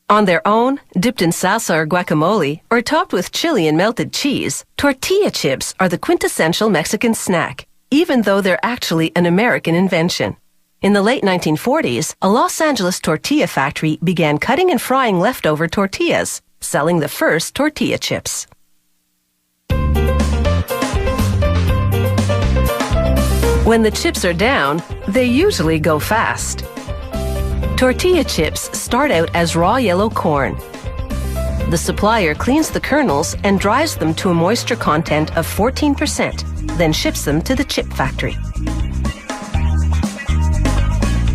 On their own, dipped in salsa or guacamole, or topped with chili and melted cheese, tortilla chips are the quintessential Mexican snack, even though they're actually an American invention. In the late 1940s, a Los Angeles tortilla factory began cutting and frying leftover tortillas, selling the first tortilla chips. When the chips are down, they usually go fast. Tortilla chips start out as raw yellow corn. The supplier cleans the kernels and dries them to a moisture content of 14%, then ships them to the chip factory.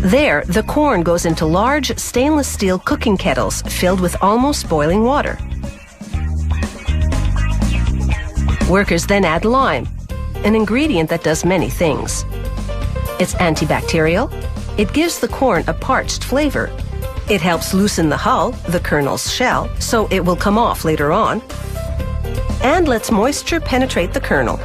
There, the corn goes into large stainless steel cooking kettles filled with almost boiling water. Workers then add lime, an ingredient that does many things. It's antibacterial. It gives the corn a parched flavor. It helps loosen the hull, the kernel's shell, so it will come off later on, and lets moisture penetrate the kernel.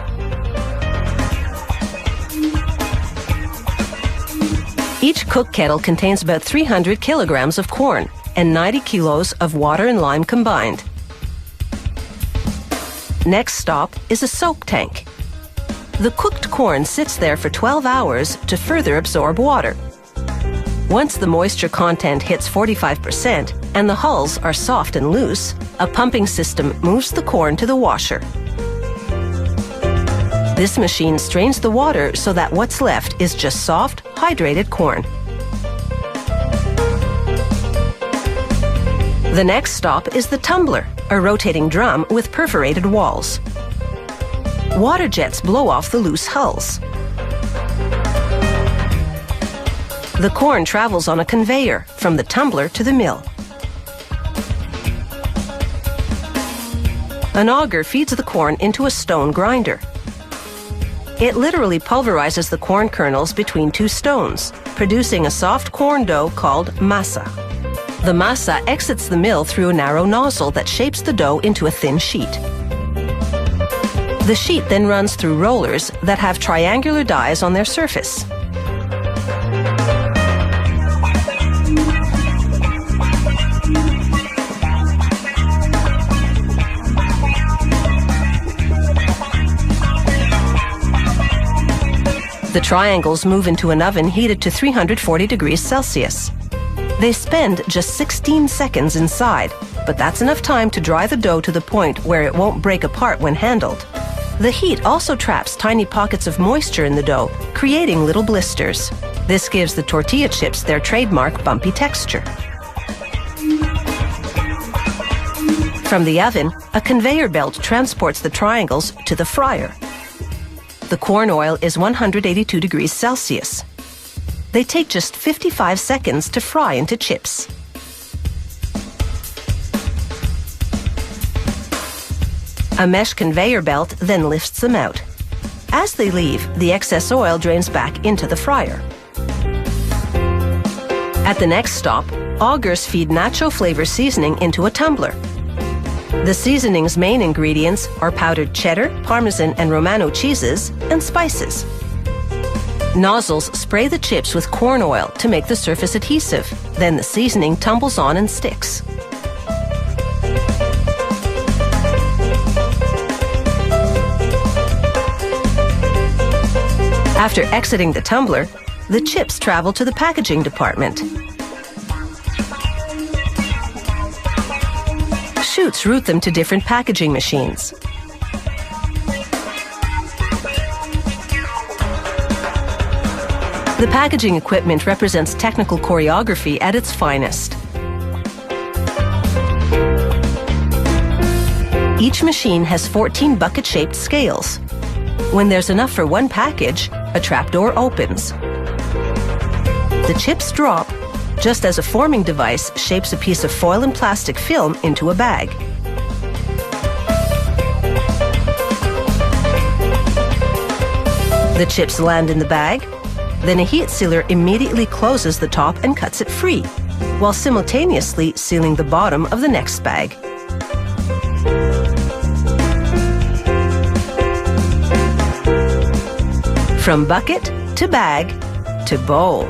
Each cook kettle contains about 300 kilograms of corn and 90 kilos of water and lime combined. Next stop is a soak tank. The cooked corn sits there for 12 hours to further absorb water. Once the moisture content hits 45% and the hulls are soft and loose, a pumping system moves the corn to the washer. This machine strains the water so that what's left is just soft, hydrated corn. The next stop is the tumbler, a rotating drum with perforated walls. Water jets blow off the loose hulls. The corn travels on a conveyor from the tumbler to the mill. An auger feeds the corn into a stone grinder. It literally pulverizes the corn kernels between two stones, producing a soft corn dough called masa. The masa exits the mill through a narrow nozzle that shapes the dough into a thin sheet. The sheet then runs through rollers that have triangular dies on their surface. The triangles move into an oven heated to 340 degrees Celsius. They spend just 16 seconds inside, but that's enough time to dry the dough to the point where it won't break apart when handled. The heat also traps tiny pockets of moisture in the dough, creating little blisters. This gives the tortilla chips their trademark bumpy texture. From the oven, a conveyor belt transports the triangles to the fryer. The corn oil is 182 degrees Celsius. They take just 55 seconds to fry into chips. A mesh conveyor belt then lifts them out. As they leave, the excess oil drains back into the fryer. At the next stop, augers feed nacho flavor seasoning into a tumbler. The seasoning's main ingredients are powdered cheddar, Parmesan, and Romano cheeses, and spices. Nozzles spray the chips with corn oil to make the surface adhesive. Then the seasoning tumbles on and sticks. After exiting the tumbler, the chips travel to the packaging department. Chutes route them to different packaging machines. The packaging equipment represents technical choreography at its finest. Each machine has 14 bucket-shaped scales. When there's enough for one package, a trapdoor opens. The chips drop, just as a forming device shapes a piece of foil and plastic film into a bag. The chips land in the bag, then a heat sealer immediately closes the top and cuts it free, while simultaneously sealing the bottom of the next bag. From bucket to bag to bowl.